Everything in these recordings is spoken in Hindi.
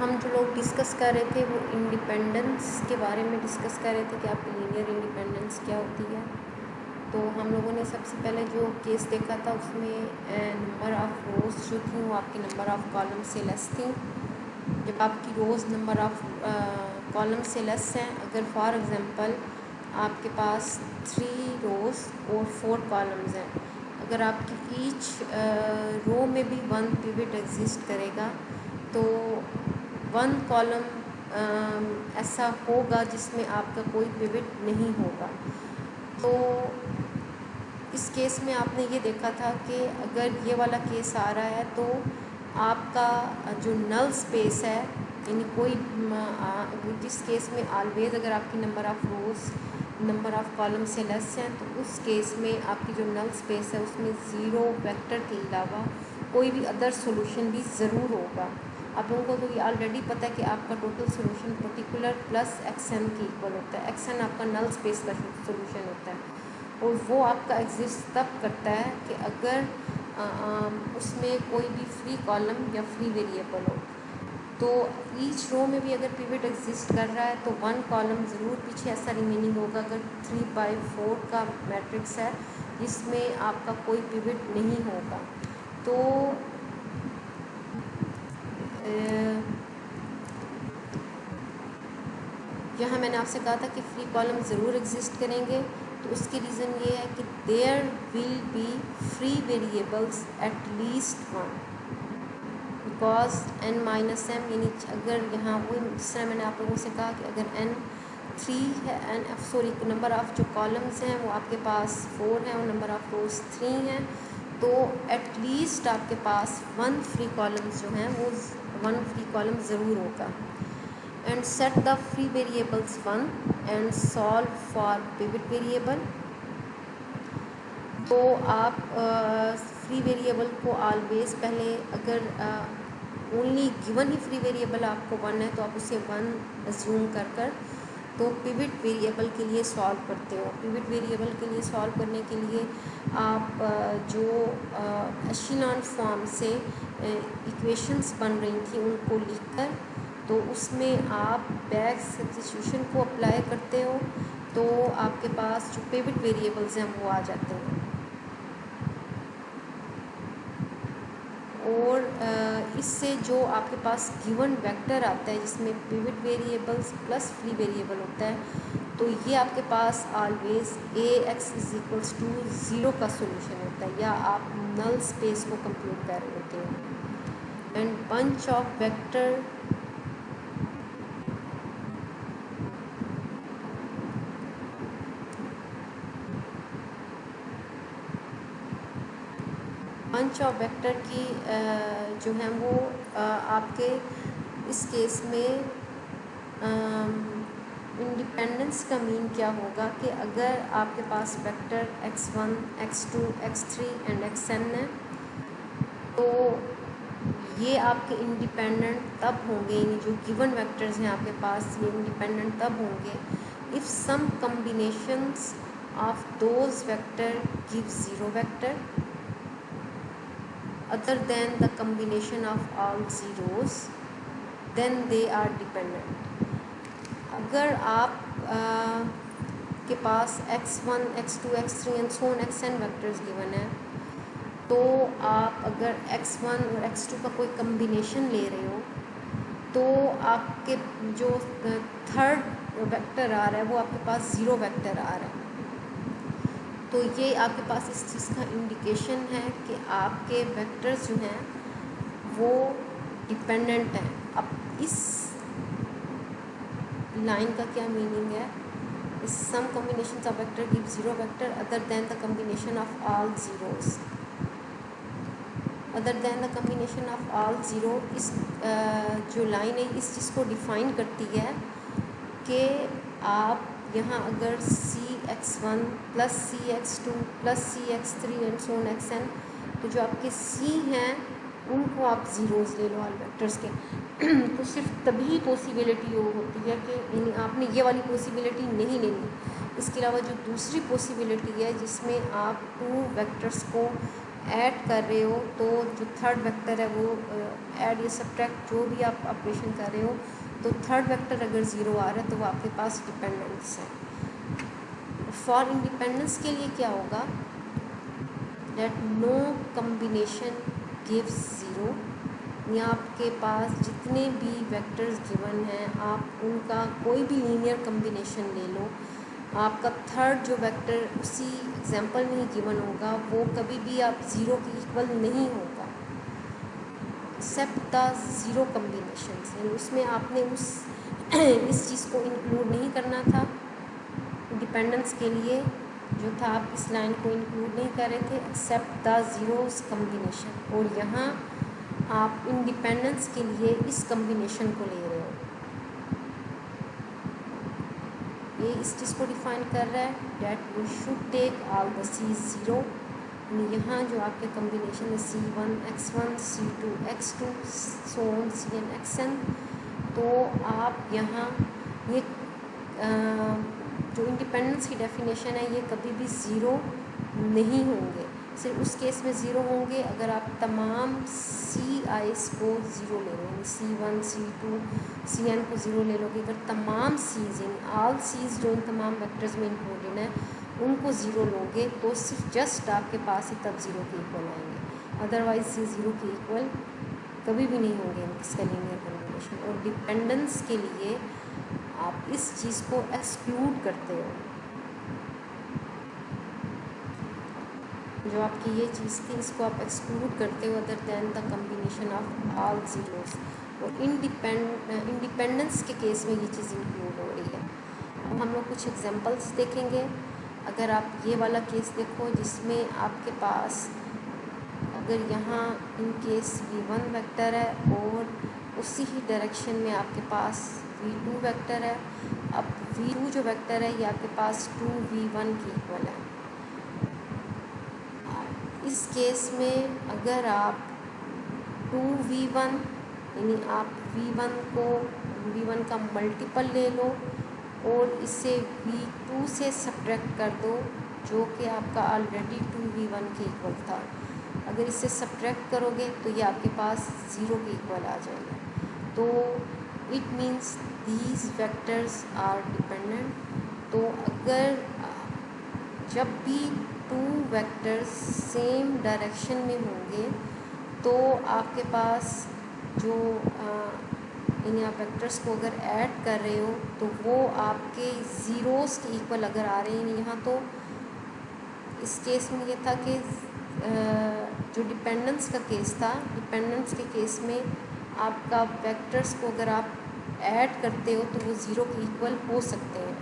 हम जो लोग डिस्कस कर रहे थे वो इंडिपेंडेंस के बारे में डिस्कस कर रहे थे कि आपकी लीनियर इंडिपेंडेंस क्या होती है। तो हम लोगों ने सबसे पहले जो केस देखा था उसमें नंबर ऑफ़ रोज़ जो थी वो आपके नंबर ऑफ़ कॉलम से लेस थी। जब आपकी रोज़ नंबर ऑफ़ कॉलम से लेस हैं, अगर फॉर एग्ज़ाम्पल आपके पास 3 रोज़ और 4 कॉलम्स हैं, अगर आपकी ईच रो में भी 1 पिवट एग्जिस्ट करेगा तो 1 कॉलम ऐसा होगा जिसमें आपका कोई पिवट नहीं होगा। तो इस केस में आपने ये देखा था कि अगर ये वाला केस आ रहा है तो आपका जो नल स्पेस है, यानी कोई जिस केस में ऑलवेज अगर आपकी number of rows number of column से लेस हैं तो उस केस में आपकी जो नल स्पेस है उसमें ज़ीरो वेक्टर के अलावा कोई भी अदर सॉल्यूशन भी ज़रूर होगा। आप लोगों को तो ये ऑलरेडी पता है कि आपका total solution particular plus action के इक्वल होता है। एक्सन आपका नल स्पेस का सॉल्यूशन होता है और वो आपका एग्जिस्ट तब करता है कि अगर उसमें कोई भी फ्री कॉलम या फ्री वेरिएबल हो। तो ईच रो में भी अगर पिवट एग्जिस्ट कर रहा है तो 1 कॉलम ज़रूर पीछे ऐसा रिमेनिंग होगा। अगर 3/4 का मैट्रिक्स है जिसमें आपका कोई पिवट नहीं होगा तो यहाँ मैंने आपसे कहा था कि फ्री कॉलम ज़रूर एग्जिस्ट करेंगे। तो उसकी रीज़न ये है कि there will be free variables at least 1 because n-m, यानी अगर यहाँ वो जिस तरह मैंने आप लोगों से कहा कि अगर नंबर ऑफ़ जो कॉलम्स हैं वो आपके पास 4 हैं और नंबर ऑफ़ रोज 3 हैं, तो एटलीस्ट आपके पास 1 फ्री कॉलम्स जो हैं वो 1 फ्री कॉलम ज़रूर होगा। And set the free variables 1 and solve for pivot variable. तो आप फ्री वेरिएबल को ऑलवेज पहले अगर ओनली गिवन ही फ्री वेरिएबल आपको 1 है तो आप उसे 1 अज्यूम कर तो पिवट वेरिएबल के लिए सॉल्व करते हो। पिवट वेरिएबल के लिए सॉल्व करने के लिए आप जो एशेलॉन फॉर्म से इक्वेशंस बन रही थी उनको लिखकर तो उसमें आप बैक सब्स्टिट्यूशन को अप्लाई करते हो तो आपके पास जो पिवट वेरिएबल्स हैं वो आ जाते हैं। और इससे जो आपके पास गिवन वेक्टर आता है जिसमें pivot variables plus free variable होता है तो ये आपके पास ऑलवेज Ax = 0 का सॉल्यूशन होता है, या आप नल स्पेस को कंप्यूट कर रहे होते हैं। एंड बंच ऑफ वेक्टर की जो है वो आपके इस केस में इंडिपेंडेंस का मीन क्या होगा कि अगर आपके पास vector x1, x2, x3 and xn है तो ये आपके इंडिपेंडेंट तब होंगे, यानी जो गिवन वेक्टर्स हैं आपके पास ये इंडिपेंडेंट तब होंगे if some combinations of those vector give 0 vector other than the combination of all zeros then they are dependent। अगर आप के पास x1, x2, x3 and so on xn vectors given है तो आप अगर x1 और x2 का कोई कम्बिनेशन ले रहे हो तो आपके जो थर्ड वेक्टर आ रहा है वो आपके पास 0 वेक्टर आ रहा है। तो ये आपके पास इस चीज़ का इंडिकेशन है कि आपके वेक्टर्स जो हैं वो डिपेंडेंट हैं। अब इस लाइन का क्या मीनिंग है? Is some combination of vector give 0 vector other than the combination of all zeros. Other than the combination of all zero, इस जो लाइन है इस चीज़ को डिफ़ाइन करती है कि आप यहाँ अगर Cx1 plus Cx2 plus Cx3 and so on xn, तो जो आपके C हैं उनको आप ज़ीरोज़ ले लो ऑल वेक्टर्स के तो सिर्फ तभी पॉसिबिलिटी होती है कि यानी आपने ये वाली पॉसिबिलिटी नहीं लेनी। इसके अलावा जो दूसरी पॉसिबिलिटी है जिसमें आप 2 वेक्टर्स को ऐड कर रहे हो तो जो थर्ड वेक्टर है वो ऐड या सब्ट्रैक्ट जो भी आप ऑपरेशन कर रहे हो, तो थर्ड वेक्टर अगर ज़ीरो आ रहा है तो वो आपके पास डिपेंडेंस है। फॉर इंडिपेंडेंस के लिए क्या होगा, that no combination gives zero, या आपके पास जितने भी वेक्टर्स गिवन हैं आप उनका कोई भी लीनियर कम्बिनेशन ले लो, आपका थर्ड जो वेक्टर उसी एग्जांपल में ही गिवन होगा वो कभी भी आप ज़ीरो के इक्वल नहीं होगा, एक्सेप्ट द ज़ीरो कम्बिनेशंस। यानी उसमें आपने उस इस चीज़ को इंक्लूड नहीं करना था, डिपेंडेंस के लिए जो था आप इस लाइन को इंक्लूड नहीं कर रहे थे, एक्सेप्ट द ज़ीरोस कम्बिनेशन। और यहाँ आप इंडिपेंडेंस के लिए इस कम्बिनेशन को ले रहे हो, ये इस चीज़ को डिफाइन कर रहा है that you should take all the C zero. यहाँ जो आपके कम्बिनेशन है C1 X1 C2 X2 so on Cn Xn, तो आप यहाँ ये जो इंडिपेंडेंस की डेफिनेशन है ये कभी भी ज़ीरो नहीं होंगे, सिर्फ उस केस में ज़ीरो होंगे अगर आप तमाम CI's को ज़ीरो ले लो, यानी C1 C2 Cn को ज़ीरो ले लोगे। अगर तमाम C's इन ऑल C's जो इन तमाम वेक्टर्स में इंक्लूडेड हैं उनको ज़ीरो लोगे तो सिर्फ जस्ट आपके पास ही तब ज़ीरो के इक्वल आएंगे, अदरवाइज ये ज़ीरो के इक्वल कभी भी नहीं होंगे इसका लीनियर कॉम्बिनेशन। और डिपेंडेंस के लिए आप इस चीज़ को एक्सक्लूड करते हो, जो आपकी ये चीज़ थी इसको आप एक्सक्लूड करते हो other than the combination of all zeros. और इंडिपेंडेंस के केस में ये चीज़ इंक्लूड हो रही है। अब हम लोग कुछ एग्जांपल्स देखेंगे। अगर आप ये वाला केस देखो जिसमें आपके पास अगर यहाँ इन केस V1 वेक्टर है और उसी ही डायरेक्शन में आपके पास V2 वेक्टर है, अब V2 जो वेक्टर है ये आपके पास 2V1 के इक्वल है। इस केस में अगर आप 2V1 यानी आप V1 का मल्टीपल ले लो और इसे V2 से सब्ट्रैक्ट कर दो जो कि आपका ऑलरेडी 2V1 के इक्वल था, अगर इससे सब्ट्रैक्ट करोगे तो ये आपके पास ज़ीरो के इक्वल आ जाएगा। तो it means these vectors are dependent. तो अगर जब भी टू वेक्टर्स सेम डायरेक्शन में होंगे तो आपके पास जो यानी आप वेक्टर्स को अगर ऐड कर रहे हो तो वो आपके ज़ीरोस के इक्वल अगर आ रहे हैं। यहाँ तो इस केस में ये था कि जो डिपेंडेंस का केस था, डिपेंडेंस के केस में आपका वेक्टर्स को अगर आप ऐड करते हो तो वो ज़ीरो के इक्वल हो सकते हैं।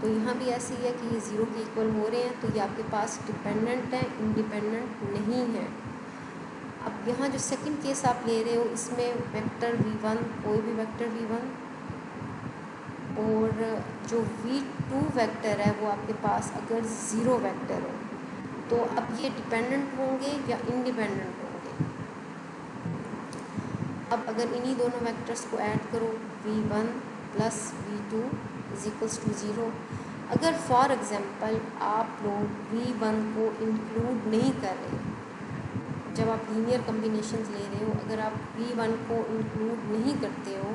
तो यहाँ भी ऐसे ही है कि ये ज़ीरो के इक्वल हो रहे हैं, तो ये आपके पास डिपेंडेंट है, इंडिपेंडेंट नहीं है। अब यहाँ जो सेकंड केस आप ले रहे हो इसमें वेक्टर V1 कोई भी वेक्टर V1 और जो V2 वेक्टर है वो आपके पास अगर ज़ीरो वेक्टर हो तो अब ये डिपेंडेंट होंगे या इंडिपेंडेंट होंगे। अब अगर इन्हीं दोनों वेक्टर्स को ऐड करो V1 plus V2 is equals to zero. अगर फॉर एग्ज़ाम्पल आप लोग V1 को इंक्लूड नहीं कर रहे, जब आप लीनियर कम्बिनेशन ले रहे हो, अगर आप V1 को इंक्लूड नहीं करते हो,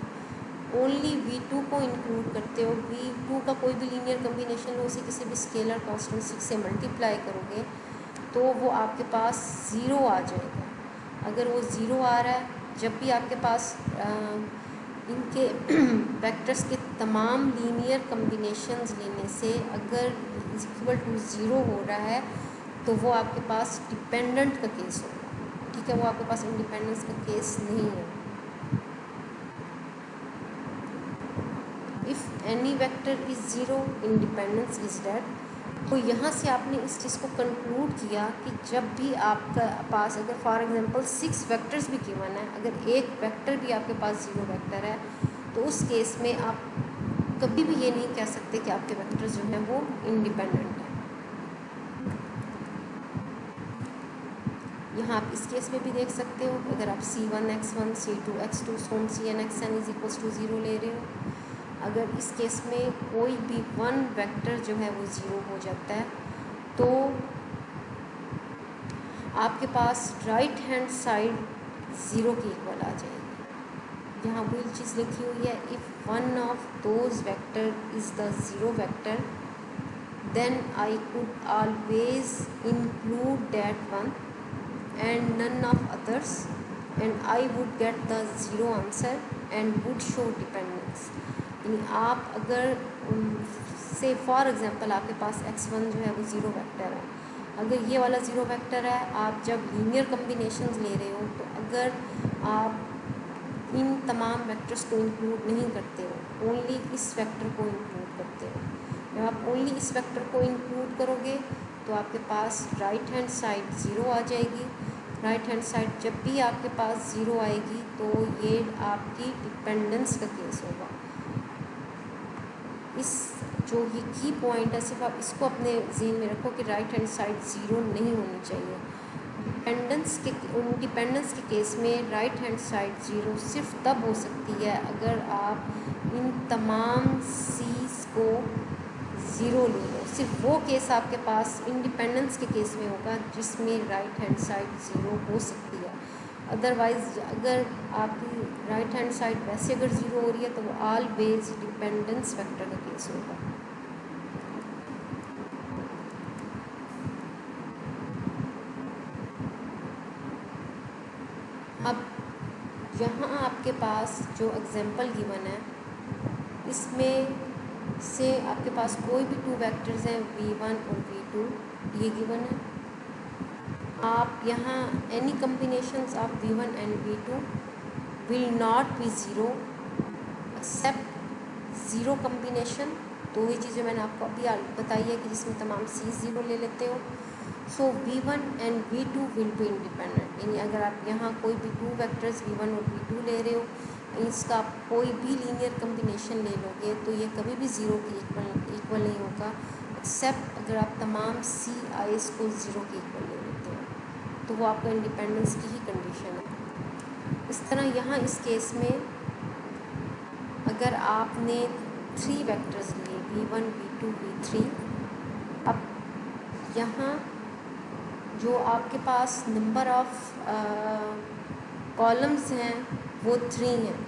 ओनली V2 को इंक्लूड करते हो, V2 का कोई भी लीनियर कम्बिनेशन हो उसे किसी भी स्केलर कांस्टेंट से मल्टीप्लाई करोगे तो वो आपके पास ज़ीरो आ जाएगा। अगर वो ज़ीरो आ रहा है, जब भी आपके पास इनके वेक्टर्स के तमाम लीनियर कम्बिनेशंस लेने से अगर इक्वल टू ज़ीरो हो रहा है तो वो आपके पास डिपेंडेंट का केस होगा, ठीक है, वो आपके पास इंडिपेंडेंस का केस नहीं है। If any vector is zero independence is dead. तो यहाँ से आपने इस चीज़ को कंक्लूड किया कि जब भी आपका पास अगर फॉर एग्जांपल 6 वेक्टर्स भी गिवन है, अगर एक वेक्टर भी आपके पास ज़ीरो वेक्टर है तो उस केस में आप कभी भी ये नहीं कह सकते कि आपके वेक्टर्स जो हैं वो इंडिपेंडेंट हैं। यहाँ आप इस केस में भी देख सकते हो, अगर आप C1 X1 C2 X2 Cn Xn is equals to zero ले रहे हो, अगर इस केस में कोई भी वन वेक्टर जो है वो ज़ीरो हो जाता है तो आपके पास राइट हैंड साइड ज़ीरो के इक्वल आ जाएगी। यहाँ वही चीज़ लिखी हुई है, if one of those vector is the zero vector then I could always include that one and none of others and I would get the zero answer and would show dependence। यानी आप अगर से फॉर एग्जांपल आपके पास x1 जो है वो ज़ीरो वेक्टर है, अगर ये वाला ज़ीरो वेक्टर है, आप जब लीनियर कम्बिनेशंस ले रहे हो तो अगर आप इन तमाम वेक्टर्स को इंक्लूड नहीं करते हो, ओनली इस वेक्टर को इंक्लूड करते हो, जब आप ओनली इस वेक्टर को इंक्लूड करोगे तो आपके पास राइट हैंड साइड ज़ीरो आ जाएगी। राइट हैंड साइड जब भी आपके पास ज़ीरो आएगी तो ये आपकी डिपेंडेंस का केस होगा। इस जो ये की पॉइंट है, सिर्फ आप इसको अपने जहन में रखो कि राइट हैंड साइड ज़ीरो नहीं होनी चाहिए। डिपेंडेंस के केस में राइट हैंड साइड ज़ीरो सिर्फ तब हो सकती है अगर आप इन तमाम सीज़ को ज़ीरो ले लो। सिर्फ वो केस आपके पास इंडिपेंडेंस के केस में होगा जिसमें राइट हैंड साइड ज़ीरो हो सकती है। अदरवाइज़ अगर आपकी राइट हैंड साइड वैसे अगर ज़ीरो हो रही है तो वो ऑलवेज डिपेंडेंस वेक्टर का केस होगा। अब यहाँ आपके पास जो एग्जांपल गिवन है इसमें से आपके पास कोई भी टू वेक्टर्स हैं v1 और v2, ये गिवन है। आप यहाँ any combinations of v1 and v2 will not be zero except zero combination. तो ये चीज़ें मैंने आपको अभी बताई है कि जिसमें तमाम सी ज़ीरो ले लेते हो। सो v1 and v2 will be independent, यानी अगर आप यहाँ कोई भी टू वेक्टर्स v1 और v2 ले रहे हो, इसका आप कोई भी लीनियर कम्बिनेशन ले लोगे तो ये कभी भी ज़ीरो के इक्वल नहीं होगा, एक्सेप्ट अगर आप तमाम सी आईज को ज़ीरो के इक्वल ले लेते हो तो वो आपका इंडिपेंडेंस की ही कंडीशन है। इस तरह यहाँ इस केस में अगर आपने थ्री वेक्टर्स लिए v1 v2 v3, अब यहाँ जो आपके पास नंबर ऑफ कॉलम्स हैं वो 3 हैं।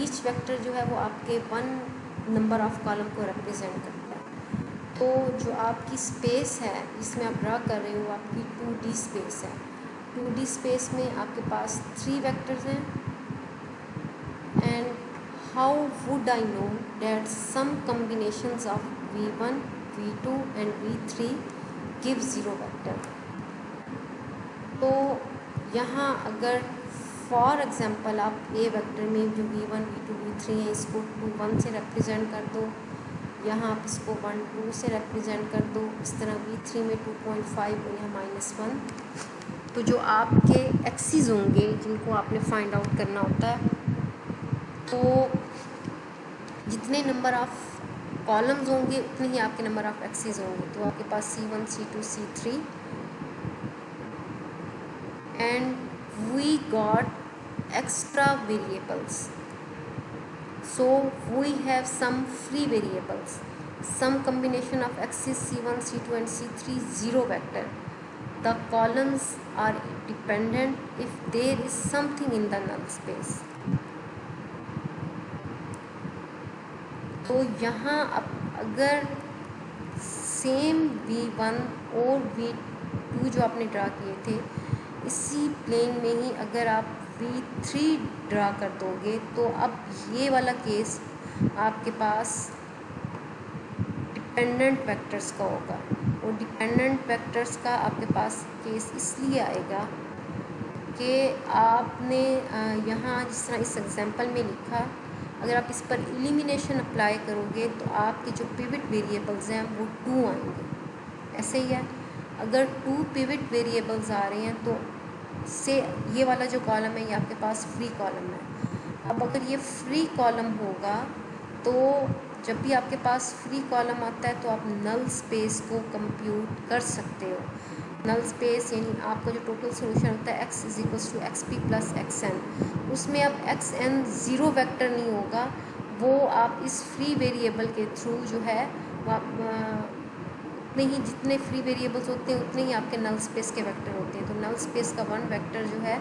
ईच वेक्टर जो है वो आपके 1 नंबर ऑफ कॉलम को रिप्रेजेंट करता है। तो जो आपकी स्पेस है जिसमें आप ड्रा कर रहे हो आपकी 2D स्पेस है। 2D स्पेस में आपके पास 3 वेक्टर्स हैं and how would I know that some combinations of v1 v2 and v3 give zero vector. तो यहाँ अगर फॉर एग्ज़ाम्पल आप ए वेक्टर में जो v1 v2 v3 है इसको 2 1 से रिप्रेजेंट कर दो, यहाँ आप इसको 1 2 से रिप्रेजेंट कर दो, इस तरह v3 में 2.5 और यहाँ -1। तो जो आपके एक्सिस होंगे जिनको आपने फाइंड आउट करना होता है, तो जितने नंबर ऑफ कॉलम्स होंगे उतने ही आपके नंबर ऑफ एक्सिस होंगे। तो आपके पास c1 c2 c3 and we got extra variables, so we have some free variables, some combination of axes c1 c2 and c3 zero vector. The columns are dependent if there is something in the null space। तो यहाँ अगर सेम v1 और v2 जो आपने ड्रा किए थे इसी प्लेन में ही अगर आप v3 ड्रा कर दोगे तो अब ये वाला केस आपके पास डिपेंडेंट वेक्टर्स का होगा। और डिपेंडेंट वेक्टर्स का आपके पास केस इसलिए आएगा कि आपने यहाँ जिस तरह इस एग्जांपल में लिखा, अगर आप इस पर एलिमिनेशन अप्लाई करोगे तो आपके जो पिवट वेरिएबल्स हैं वो 2 आएंगे। ऐसे ही है, अगर 2 पिवट वेरिएबल्स आ रहे हैं तो से ये वाला जो कॉलम है ये आपके पास फ्री कॉलम है। अब अगर ये फ्री कॉलम होगा तो जब भी आपके पास फ्री कॉलम आता है तो आप नल स्पेस को कंप्यूट कर सकते हो। नल स्पेस यानी आपका जो टोटल सोल्यूशन होता है x = xp + xn, उसमें अब xn ज़ीरो वेक्टर नहीं होगा, वो आप इस फ्री वेरिएबल के थ्रू जो है वो आप उतने ही जितने फ्री वेरिएबल्स होते हैं उतने ही आपके नल स्पेस के वेक्टर होते हैं। तो नल स्पेस का वन वेक्टर जो है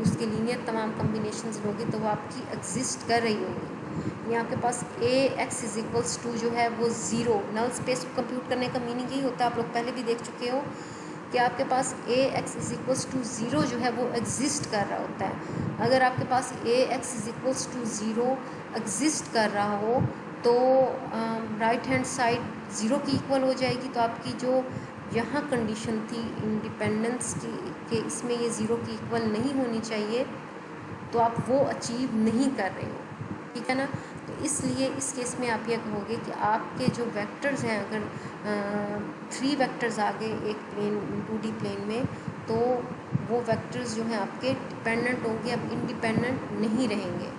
उसके लीनियर तमाम कम्बिनेशंस लोगे तो वो आपकी एग्जिस्ट कर रही होगी। ये आपके पास a x is equals to जो है वो ज़ीरो, नल स्पेस को कंप्यूट करने का मीनिंग यही होता है, आप लोग पहले भी देख चुके हो कि आपके पास a x is equals to zero जो है वो एग्जिस्ट कर रहा होता है। अगर आपके पास a x is equals to zero exist कर रहा हो तो राइट हैंड साइड ज़ीरो की इक्वल हो जाएगी। तो आपकी जो यहाँ कंडीशन थी इंडिपेंडेंस की कि इसमें ये ज़ीरो की इक्वल नहीं होनी चाहिए, तो आप वो अचीव नहीं कर रहे हो, ठीक है ना। तो इसलिए इस केस में आप ये कहोगे कि आपके जो वेक्टर्स हैं, अगर 3 वेक्टर्स आ गए एक प्लेन 2D प्लेन में, तो वो वेक्टर्स जो हैं आपके डिपेंडेंट होंगे, अब इंडिपेंडेंट नहीं रहेंगे।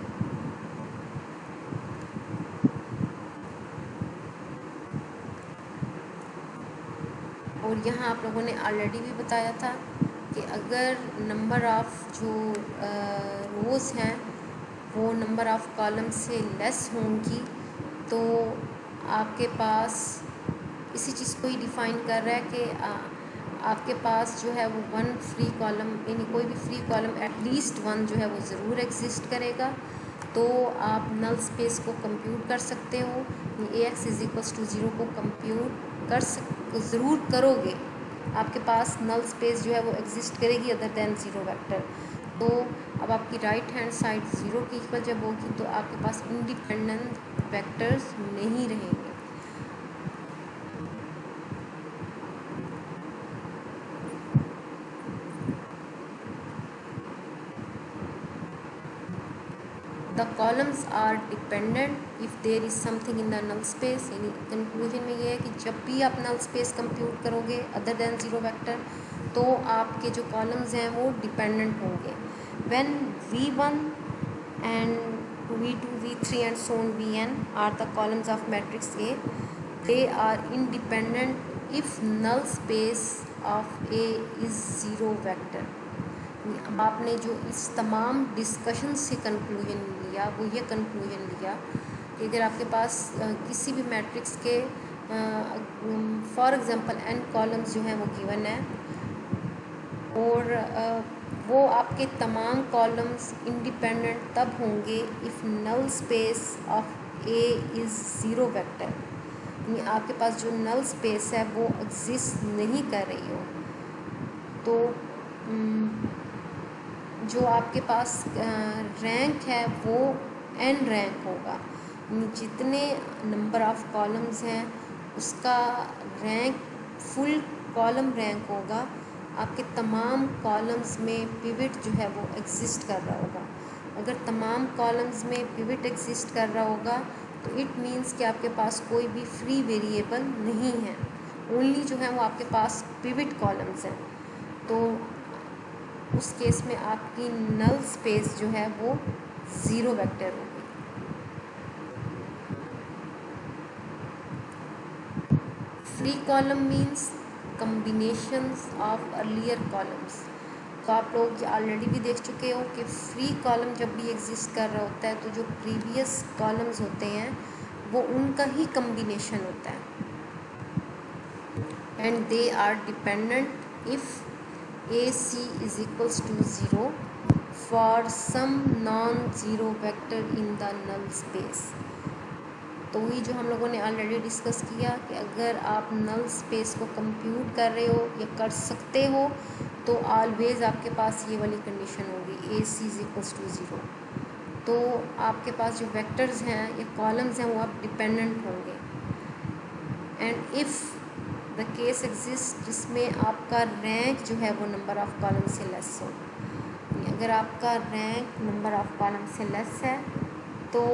और यहाँ आप लोगों ने ऑलरेडी भी बताया था कि अगर नंबर ऑफ़ जो रोज़ हैं वो नंबर ऑफ़ कॉलम से लेस होंगी तो आपके पास इसी चीज़ को ही डिफ़ाइन कर रहा है कि आपके पास जो है वो वन फ्री कॉलम, यानी कोई भी फ्री कॉलम एटलीस्ट वन जो है वो ज़रूर एग्जिस्ट करेगा। तो आप नल स्पेस को कंप्यूट कर सकते हो, a x is equals to zero को कंप्यूट ज़रूर करोगे, आपके पास नल स्पेस जो है वो एग्जिस्ट करेगी अदर दैन ज़ीरो वेक्टर। तो अब आपकी राइट हैंड साइड ज़ीरो की इक्वल जब होगी तो आपके पास इंडिपेंडेंट वेक्टर्स नहीं रहेंगे। The columns are dependent if there is something in the null space. यानी कंक्लूजन में ये है कि जब भी आप नल स्पेस कंप्यूट करोगे अदर देन ज़ीरो वेक्टर तो आपके जो कॉलम्स हैं वो डिपेंडेंट होंगे। When V1 and V2 V3 and so on Vn are the columns of matrix A, they are independent if null space of A is zero vector. अब आपने जो इस तमाम डिस्कशन से कंक्लूजन लिया वो ये कंक्लूजन लिया कि अगर आपके पास किसी भी मैट्रिक्स के फॉर एग्ज़ाम्पल n कॉलम्स जो हैं वो गिवन है और वो आपके तमाम कॉलम्स इंडिपेंडेंट तब होंगे if null space of A is zero vector, यानी आपके पास जो नल स्पेस है वो एग्जिस्ट नहीं कर रही हो। तो जो आपके पास रैंक है वो n रैंक होगा, जितने नंबर ऑफ़ कॉलम्स हैं उसका रैंक फुल कॉलम रैंक होगा। आपके तमाम कॉलम्स में पिवट जो है वो एग्जिस्ट कर रहा होगा। अगर तमाम कॉलम्स में पिवट एग्जिस्ट कर रहा होगा तो इट मीन्स कि आपके पास कोई भी फ्री वेरिएबल नहीं है, ओनली जो है वो आपके पास पिवट कॉलम्स हैं। तो उस केस में आपकी नल स्पेस जो है वो ज़ीरो वेक्टर होगी। Free column means combinations of earlier columns. तो आप लोग ऑलरेडी भी देख चुके हो कि फ्री कॉलम जब भी एग्जिस्ट कर रहा होता है तो जो प्रीवियस कॉलम्स होते हैं वो उनका ही कम्बिनेशन होता है and they are dependent if AC is equals to 0 for some non-zero vector in the null space। तो वही जो हम लोगों ने ऑलरेडी डिस्कस किया कि अगर आप नल स्पेस को कंप्यूट कर रहे हो या कर सकते हो तो ऑलवेज़ आपके पास ये वाली कंडीशन होगी AC is equals to 0। तो आपके पास जो वेक्टर्स हैं या कॉलम्स हैं वो आप डिपेंडेंट होंगे। And if the case exist जिसमें आपका रैंक जो है वो नंबर ऑफ़ कॉलम से लेस हो, अगर आपका रैंक नंबर ऑफ़ कॉलम से लेस है तो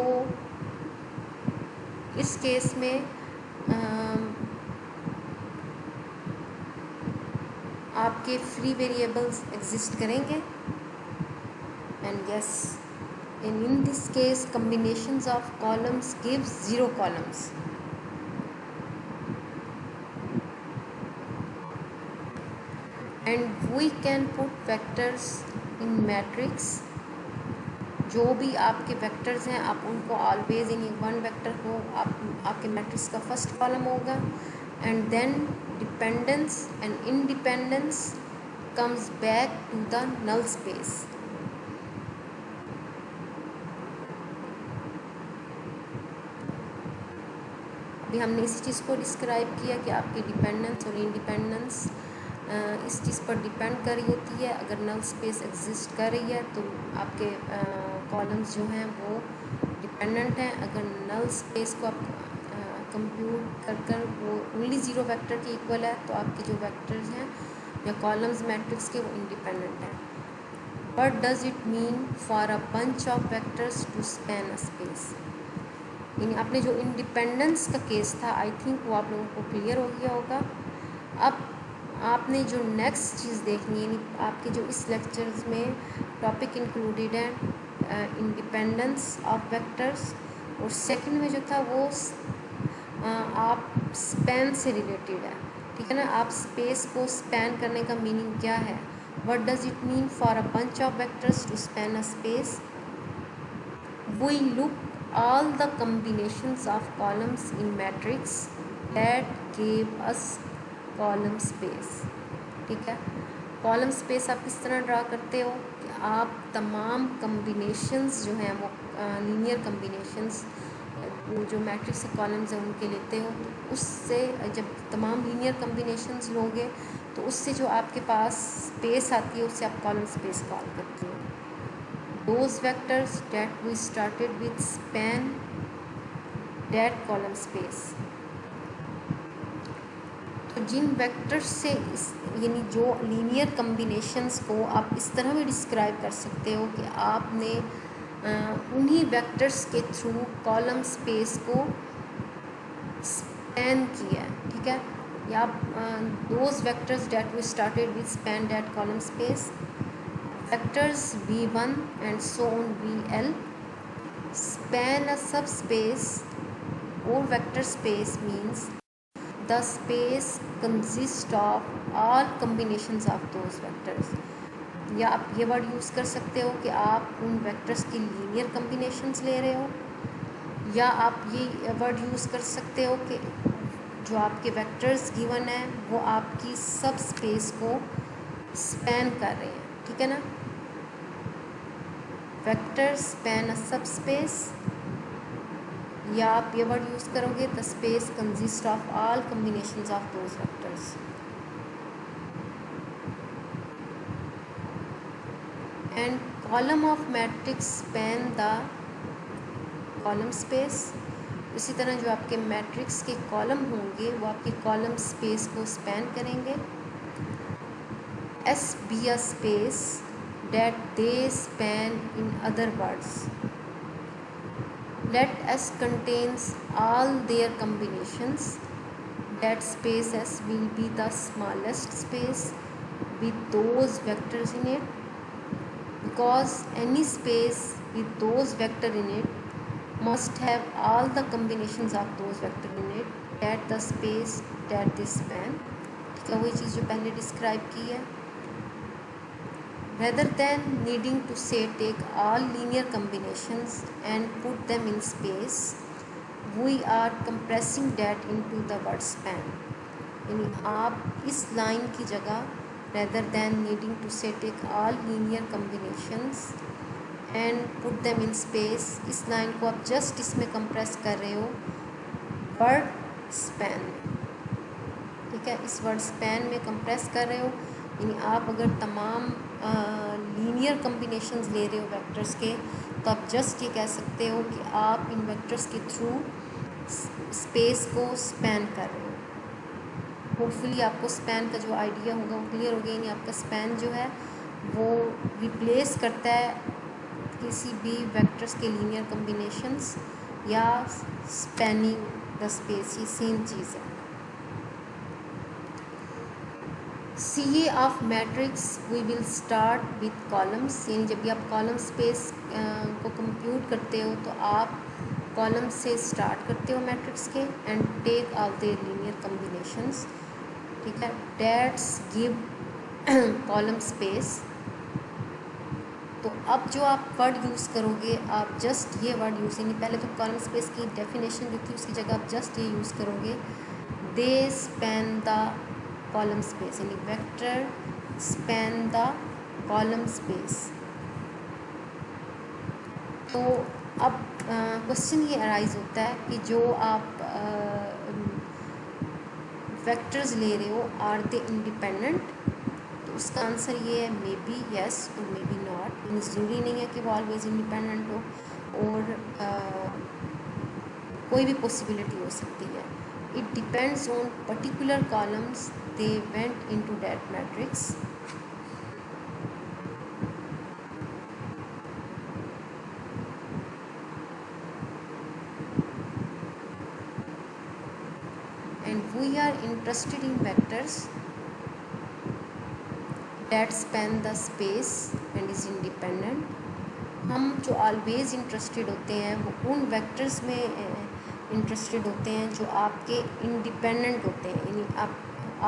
इस केस में आपके फ्री वेरिएबल्स एग्जिस्ट करेंगे and yes in this case combinations of columns gives zero columns। and we can put vectors in matrix। जो भी आपके वेक्टर्स हैं आप उनको ऑलवेज इन वन वेक्टर को आपके मैट्रिक्स का फर्स्ट कॉलम होगा and then dependence and independence comes back to the null space. अभी हमने इसी चीज़ को डिस्क्राइब किया कि आपकी डिपेंडेंस और इंडिपेंडेंस इस चीज़ पर डिपेंड कर रही होती है। अगर नल स्पेस एग्जिस्ट कर रही है तो आपके कॉलम्स जो हैं वो डिपेंडेंट हैं। अगर नल स्पेस को आप कंप्यूट कर वो ओनली ज़ीरो वेक्टर के इक्वल है तो आपके जो वेक्टर्स हैं या कॉलम्स मैट्रिक्स के वो इंडिपेंडेंट हैं। What does it mean for a bunch of vectors to span a space? यानी आपने जो इंडिपेंडेंस का केस था आई थिंक वो आप लोगों को क्लियर हो गया होगा। अब आपने जो नेक्स्ट चीज़ देखनी है, यानी आपके जो इस लेक्चर्स में टॉपिक इंक्लूडेड है इंडिपेंडेंस ऑफ वेक्टर्स, और सेकंड में जो था वो आप स्पैन से रिलेटेड है, ठीक है ना। आप स्पेस को स्पैन करने का मीनिंग क्या है, what does it mean for a bunch of vectors to span a space. We look all the combinations of columns in matrix that gave us column space, ठीक है। कॉलम स्पेस आप किस तरह ड्रा करते हो कि आप तमाम कम्बिनेशंस जो हैं वो लीनियर कम्बिनेशंस जो मैट्रिक्स के कॉलम्स हैं उनके लेते हो, तो उससे जब तमाम लीनियर कम्बिनेशंस लोगे तो उससे जो आपके पास स्पेस आती है उससे आप कॉलम स्पेस कॉल करते हो। Those vectors that we started with span that column space। तो जिन वेक्टर्स से यानी जो लीनियर कम्बिनेशंस को आप इस तरह भी डिस्क्राइब कर सकते हो कि आपने उन्हीं वेक्टर्स के थ्रू कॉलम स्पेस को स्पैन किया है, ठीक है। या आप those vectors that we started with span that column space, vectors v1 and so on vl span a subspace or vector space means the space consists of all combinations of those vectors। या आप ये वर्ड यूज़ कर सकते हो कि आप उन वेक्टर्स की लीनियर कम्बिनेशंस ले रहे हो, या आप ये वर्ड यूज़ कर सकते हो कि जो आपके वेक्टर्स गिवन है वो आपकी सब स्पेस को स्पैन कर रहे हैं, ठीक है ना। वेक्टर्स स्पैन अ सब स्पेस, या आप ये वर्ड यूज़ करोगे the space consist of all combinations of those vectors. And column of matrix span the column space. इसी तरह जो आपके मैट्रिक्स के कॉलम होंगे वो आपके कॉलम स्पेस को स्पैन करेंगे। S be a space that they span, in other words let S contains all their combinations, that space S will be the smallest space with those vectors in it, because any space with those vectors in it must have all the combinations of those vectors in it, that the space that they span। ठीक है, वही चीज़ जो पहले डिस्क्राइब की है। Rather than needing to say take all linear combinations and put them in space, we are compressing that into the word span। यानी आप इस लाइन की जगह rather than needing to say take all linear combinations and put them in space, इस लाइन को आप जस्ट इसमें कंप्रेस कर रहे हो वर्ड स्पैन, ठीक है। इस वर्ड स्पैन में कंप्रेस कर रहे हो, यानी आप अगर तमाम लीनियर कम्बिनेशंस ले रहे हो वेक्टर्स के तो आप जस्ट ये कह सकते हो कि आप इन वेक्टर्स के थ्रू स्पेस को स्पैन कर रहे हो। होपफुली आपको स्पैन का जो आइडिया होगा वो क्लियर हो गया। यानी आपका स्पैन जो है वो रिप्लेस करता है किसी भी वेक्टर्स के लीनियर कम्बिनेशंस या स्पैनिंग द स्पेस, ये सेम चीज़ है। CA of matrix we will start with columns, यानी जब भी आप कॉलम स्पेस को कंप्यूट करते हो तो आप कॉलम से स्टार्ट करते हो मैट्रिक्स के and take all their linear combinations, ठीक है, डेट्स गिव कॉलम स्पेस। तो अब जो आप वर्ड यूज़ करोगे आप जस्ट ये वर्ड यूज़, यानी पहले तो कॉलम स्पेस की डेफिनेशन जो थी उसकी जगह आप जस्ट ये यूज़ करोगे दे स्पैन द कॉलम स्पेस, यानी vector span the column space. तो अब क्वेश्चन ये अराइज होता है कि जो आप वेक्टर्स ले रहे हो आर दे इंडिपेंडेंट, तो उसका आंसर ये है मे बी येस और मे बी नॉट। मीन्स ज़रूरी नहीं है कि वो ऑलवेज इंडिपेंडेंट हो, और कोई भी पॉसिबिलिटी हो सकती है। It depends on particular columns they went into that matrix. And we are interested in vectors that span the space and is independent। हम जो ऑलवेज इंटरेस्टेड होते हैं वो उन वेक्टर्स में इंटरेस्टेड होते हैं जो आपके इंडिपेंडेंट होते हैं, यानी आप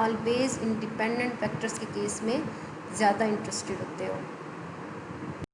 ऑलवेज इंडिपेंडेंट वेक्टर्स के केस में ज़्यादा इंटरेस्टेड होते हो।